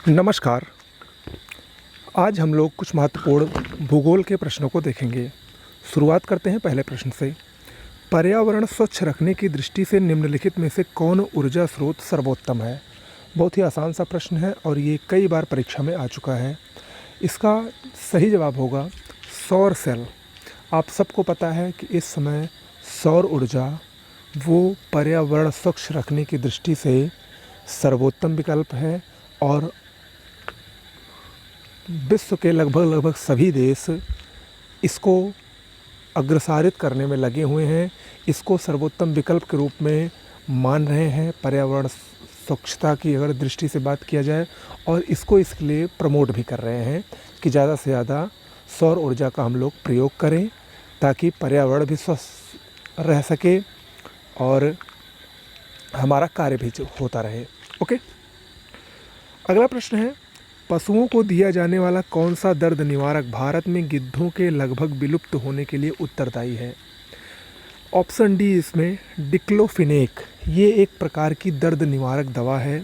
नमस्कार। आज हम लोग कुछ महत्वपूर्ण भूगोल के प्रश्नों को देखेंगे। शुरुआत करते हैं पहले प्रश्न से। पर्यावरण स्वच्छ रखने की दृष्टि से निम्नलिखित में से कौन ऊर्जा स्रोत सर्वोत्तम है? बहुत ही आसान सा प्रश्न है और ये कई बार परीक्षा में आ चुका है। इसका सही जवाब होगा सौर सेल। आप सबको पता है कि इस समय सौर ऊर्जा वो पर्यावरण स्वच्छ रखने की दृष्टि से सर्वोत्तम विकल्प है और विश्व के लगभग सभी देश इसको अग्रसारित करने में लगे हुए हैं, इसको सर्वोत्तम विकल्प के रूप में मान रहे हैं पर्यावरण स्वच्छता की अगर दृष्टि से बात किया जाए, और इसको इसके लिए प्रमोट भी कर रहे हैं कि ज़्यादा से ज़्यादा सौर ऊर्जा का हम लोग प्रयोग करें ताकि पर्यावरण भी स्वस्थ रह सके और हमारा कार्य भी होता रहे। ओके, अगला प्रश्न है, पशुओं को दिया जाने वाला कौन सा दर्द निवारक भारत में गिद्धों के लगभग विलुप्त होने के लिए उत्तरदायी है? ऑप्शन डी इसमें डिक्लोफिनेक। ये एक प्रकार की दर्द निवारक दवा है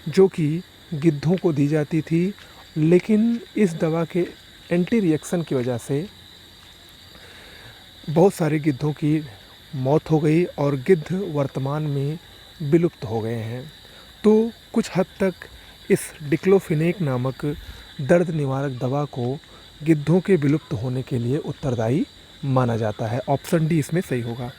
जो कि गिद्धों को दी जाती थी, लेकिन इस दवा के एंटी रिएक्शन की वजह से बहुत सारे गिद्धों की मौत हो गई और गिद्ध वर्तमान में विलुप्त हो गए हैं। तो कुछ हद तक इस डिक्लोफिनेक नामक दर्द निवारक दवा को गिद्धों के विलुप्त होने के लिए उत्तरदायी माना जाता है। ऑप्शन डी इसमें सही होगा।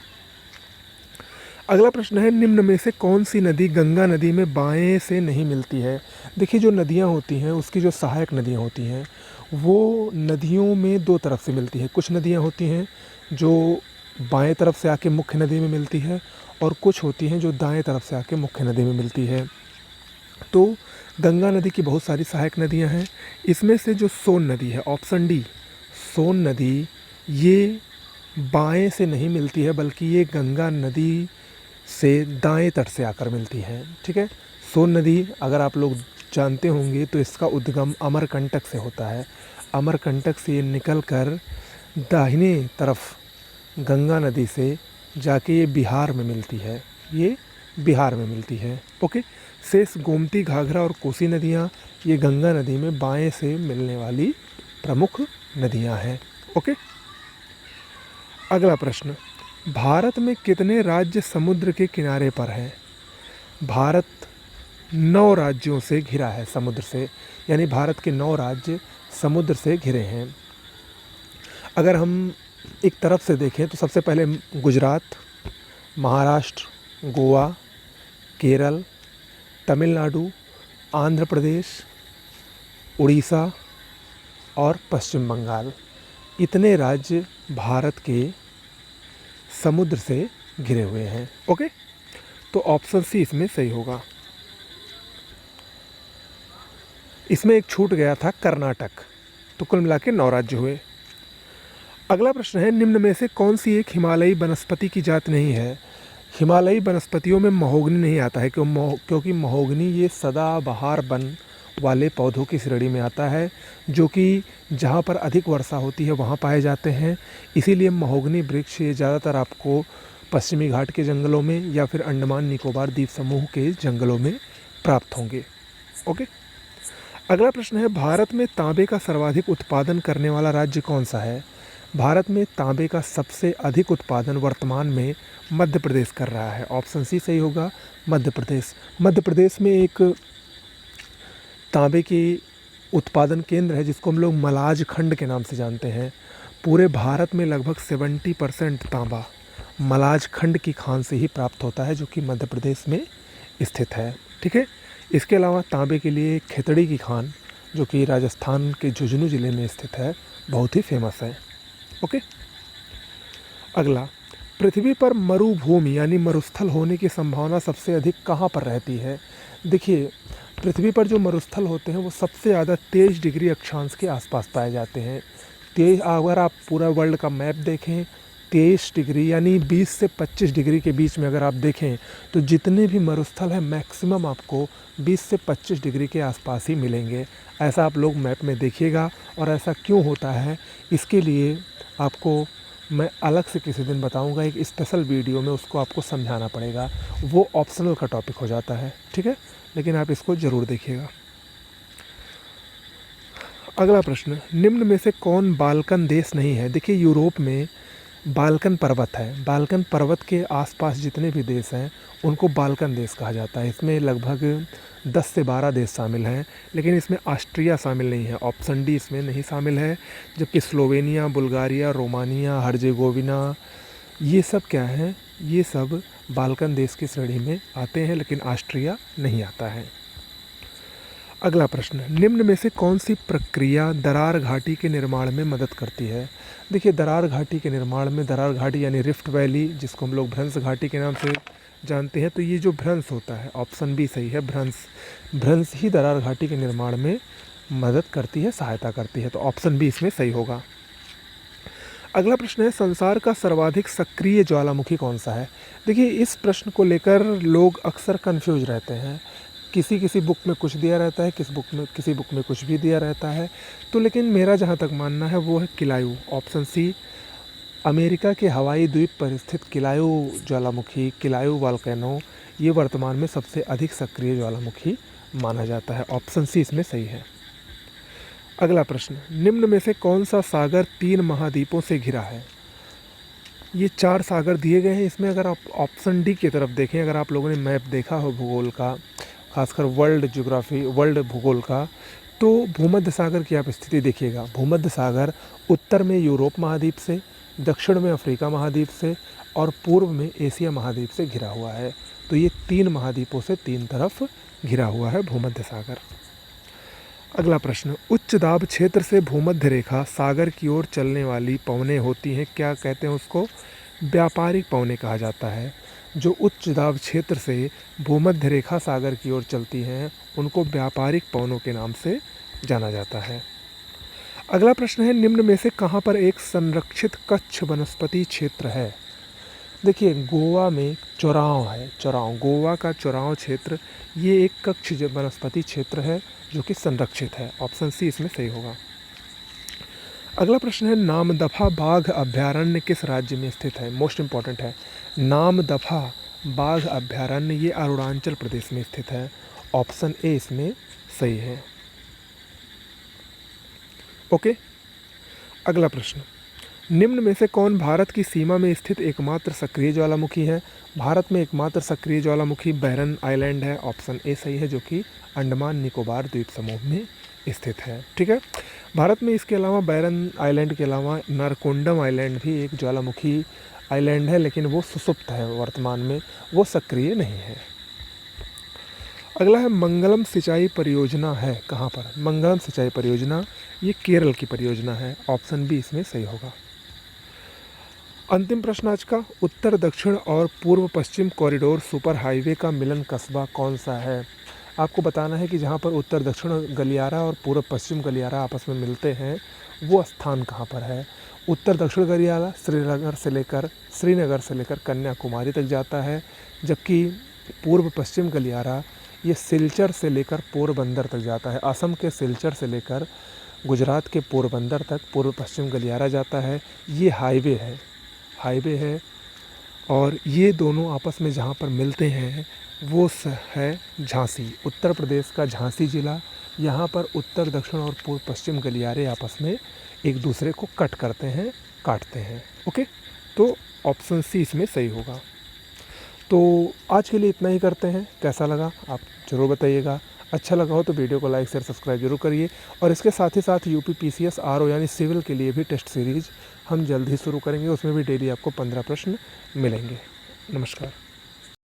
अगला प्रश्न है, निम्न में से कौन सी नदी गंगा नदी में बाएं से नहीं मिलती है? देखिए, जो नदियां होती हैं उसकी जो सहायक नदियां होती हैं वो नदियों में दो तरफ से मिलती है। कुछ नदियां होती हैं जो बाएं तरफ से आके मुख्य नदी में मिलती है और कुछ होती हैं जो दाएं तरफ से आके मुख्य नदी में मिलती है। तो गंगा नदी की बहुत सारी सहायक नदियां हैं। इसमें से जो सोन नदी है, ऑप्शन डी सोन नदी, ये बाएं से नहीं मिलती है बल्कि ये गंगा नदी से दाएं तट से आकर मिलती है। ठीक है, सोन नदी अगर आप लोग जानते होंगे तो इसका उद्गम अमरकंटक से होता है। अमरकंटक से ये निकल कर दाहिने तरफ गंगा नदी से जाके ये बिहार में मिलती है। ये बिहार में मिलती है। ओके, शेष गोमती, घाघरा और कोसी नदियाँ ये गंगा नदी में बाएं से मिलने वाली प्रमुख नदियाँ हैं। ओके, अगला प्रश्न, भारत में कितने राज्य समुद्र के किनारे पर हैं? भारत 9 राज्यों से घिरा है समुद्र से, यानी भारत के 9 राज्य समुद्र से घिरे हैं। अगर हम एक तरफ से देखें तो सबसे पहले गुजरात, महाराष्ट्र, गोवा, केरल, तमिलनाडु, आंध्र प्रदेश, उड़ीसा और पश्चिम बंगाल, इतने राज्य भारत के समुद्र से घिरे हुए हैं। ओके, तो ऑप्शन सी इसमें सही होगा। इसमें एक छूट गया था कर्नाटक, तो कुल मिला के 9 राज्य हुए। अगला प्रश्न है, निम्न में से कौन सी एक हिमालयी वनस्पति की जात नहीं है? हिमालयी वनस्पतियों में महोगनी नहीं आता है क्योंकि महोगनी ये सदाबहार वन वाले पौधों की श्रेणी में आता है जो कि जहाँ पर अधिक वर्षा होती है वहाँ पाए जाते हैं। इसीलिए महोगनी वृक्ष ये ज़्यादातर आपको पश्चिमी घाट के जंगलों में या फिर अंडमान निकोबार द्वीप समूह के जंगलों में प्राप्त होंगे। ओके, अगला प्रश्न है, भारत में तांबे का सर्वाधिक उत्पादन करने वाला राज्य कौन सा है? भारत में तांबे का सबसे अधिक उत्पादन वर्तमान में मध्य प्रदेश कर रहा है। ऑप्शन सी सही होगा, मध्य प्रदेश। मध्य प्रदेश में एक तांबे की उत्पादन केंद्र है जिसको हम लोग मलाज खंड के नाम से जानते हैं। पूरे भारत में लगभग 70% तांबा मलाज खंड की खान से ही प्राप्त होता है जो कि मध्य प्रदेश में स्थित है। ठीक है, इसके अलावा तांबे के लिए खेतड़ी की खान जो कि राजस्थान के झुंझुनू ज़िले में स्थित है, बहुत ही फेमस है। ओके, अगला, पृथ्वी पर मरुभूमि यानी मरुस्थल होने की संभावना सबसे अधिक कहाँ पर रहती है? देखिए, पृथ्वी पर जो मरुस्थल होते हैं वो सबसे ज़्यादा 23 डिग्री अक्षांश के आसपास पाए जाते हैं। अगर आप पूरा वर्ल्ड का मैप देखें, 23 डिग्री यानी 20 से 25 डिग्री के बीच में अगर आप देखें तो जितने भी मरुस्थल हैं मैक्सिमम आपको 20 से 25 डिग्री के आसपास ही मिलेंगे। ऐसा आप लोग मैप में देखिएगा, और ऐसा क्यों होता है इसके लिए आपको मैं अलग से किसी दिन बताऊंगा, एक स्पेशल वीडियो में उसको आपको समझाना पड़ेगा। वो ऑप्शनल का टॉपिक हो जाता है। ठीक है, लेकिन आप इसको ज़रूर देखिएगा। अगला प्रश्न, निम्न में से कौन बाल्कन देश नहीं है? देखिए यूरोप में बाल्कन पर्वत है, बाल्कन पर्वत के आसपास जितने भी देश हैं उनको बाल्कन देश कहा जाता है। इसमें लगभग 10 से 12 देश शामिल हैं, लेकिन इसमें ऑस्ट्रिया शामिल नहीं है, ऑप्शन डी इसमें नहीं शामिल है। जबकि स्लोवेनिया, बुल्गारिया, रोमानिया, हर्जेगोविना, ये सब क्या हैं? ये सब बाल्कन देश की श्रेणी में आते हैं, लेकिन ऑस्ट्रिया नहीं आता है। अगला प्रश्न, निम्न में से कौन सी प्रक्रिया दरार घाटी के निर्माण में मदद करती है? देखिए दरार घाटी के निर्माण में, दरार घाटी यानी रिफ्ट वैली जिसको हम लोग भ्रंश घाटी के नाम से जानते हैं, तो ये जो भ्रंश होता है, ऑप्शन बी सही है, भ्रंश ही दरार घाटी के निर्माण में मदद करती है, सहायता करती है, तो ऑप्शन बी इसमें सही होगा। अगला प्रश्न है, संसार का सर्वाधिक सक्रिय ज्वालामुखी कौन सा है? देखिए इस प्रश्न को लेकर लोग अक्सर कंफ्यूज रहते हैं, किसी बुक में कुछ दिया रहता है, किसी बुक में कुछ भी दिया रहता है, तो लेकिन मेरा जहाँ तक मानना है वो है किलायू, ऑप्शन सी, अमेरिका के हवाई द्वीप पर स्थित किलायू ज्वालामुखी, किलायू वोल्केनो, ये वर्तमान में सबसे अधिक सक्रिय ज्वालामुखी माना जाता है, ऑप्शन सी इसमें सही है। अगला प्रश्न, निम्न में से कौन सा सागर 3 महाद्वीपों से घिरा है? ये 4 सागर दिए गए हैं, इसमें अगर आप ऑप्शन डी की तरफ देखें, अगर आप लोगों ने मैप देखा हो भूगोल का, खासकर वर्ल्ड भूगोल का, तो भूमध्य सागर की आप स्थिति देखिएगा। भूमध्य सागर उत्तर में यूरोप महाद्वीप से, दक्षिण में अफ्रीका महाद्वीप से और पूर्व में एशिया महाद्वीप से घिरा हुआ है। तो ये 3 महाद्वीपों से 3 तरफ घिरा हुआ है भूमध्य सागर। अगला प्रश्न, उच्च दाब क्षेत्र से भूमध्य रेखा सागर की ओर चलने वाली पवनें होती हैं, क्या कहते हैं उसको? व्यापारिक पवनें कहा जाता है। जो उच्च दाब क्षेत्र से भूमध्य रेखा सागर की ओर चलती हैं उनको व्यापारिक पवनों के नाम से जाना जाता है। अगला प्रश्न है, निम्न में से कहाँ पर एक संरक्षित कच्छ वनस्पति क्षेत्र है? देखिए गोवा में चौराव है, गोवा का चौराव क्षेत्र, ये एक कच्छ वनस्पति क्षेत्र है जो कि संरक्षित है, ऑप्शन सी इसमें सही होगा। अगला प्रश्न है, नामदफा बाघ अभयारण्य किस राज्य में स्थित है? मोस्ट इम्पॉर्टेंट है, नामदफा बाघ अभयारण्य ये अरुणाचल प्रदेश में स्थित है, ऑप्शन ए इसमें सही है। ओके, अगला प्रश्न, निम्न में से कौन भारत की सीमा में स्थित एकमात्र सक्रिय ज्वालामुखी है? भारत में एकमात्र सक्रिय ज्वालामुखी बैरन आइलैंड है, ऑप्शन ए सही है, जो कि अंडमान निकोबार द्वीप समूह में स्थित है। ठीक है, भारत में इसके अलावा बैरन आइलैंड के अलावा नारकोंडम आइलैंड भी एक ज्वालामुखी आइलैंड है, लेकिन वो सुसुप्त है, वर्तमान में वो सक्रिय नहीं है। अगला है, मंगलम सिंचाई परियोजना है कहाँ पर? मंगलम सिंचाई परियोजना ये केरल की परियोजना है, ऑप्शन बी इसमें सही होगा। अंतिम प्रश्न आज का, उत्तर दक्षिण और पूर्व पश्चिम कॉरिडोर सुपर हाईवे का मिलन कस्बा कौन सा है? आपको बताना है कि जहाँ पर उत्तर दक्षिण गलियारा और पूर्व पश्चिम गलियारा आपस में मिलते हैं वो स्थान कहाँ पर है? उत्तर दक्षिण गलियारा श्रीनगर से लेकर कन्याकुमारी तक जाता है, जबकि पूर्व पश्चिम गलियारा ये सिलचर से लेकर पोरबंदर तक जाता है। असम के सिलचर से लेकर गुजरात के पोरबंदर तक पूर्व पश्चिम गलियारा जाता है। ये हाईवे है और ये दोनों आपस में जहाँ पर मिलते हैं वो है झांसी, उत्तर प्रदेश का झांसी ज़िला। यहाँ पर उत्तर दक्षिण और पूर्व पश्चिम गलियारे आपस में एक दूसरे को काटते हैं। ओके, तो ऑप्शन सी इसमें सही होगा। तो आज के लिए इतना ही करते हैं, कैसा लगा आप ज़रूर बताइएगा। अच्छा लगा हो तो वीडियो को लाइक शेयर सब्सक्राइब जरूर करिए, और इसके साथ ही साथ यूपी पीसीएस आरओ यानी सिविल के लिए भी टेस्ट सीरीज़ हम जल्द ही शुरू करेंगे, उसमें भी डेली आपको 15 प्रश्न मिलेंगे। नमस्कार।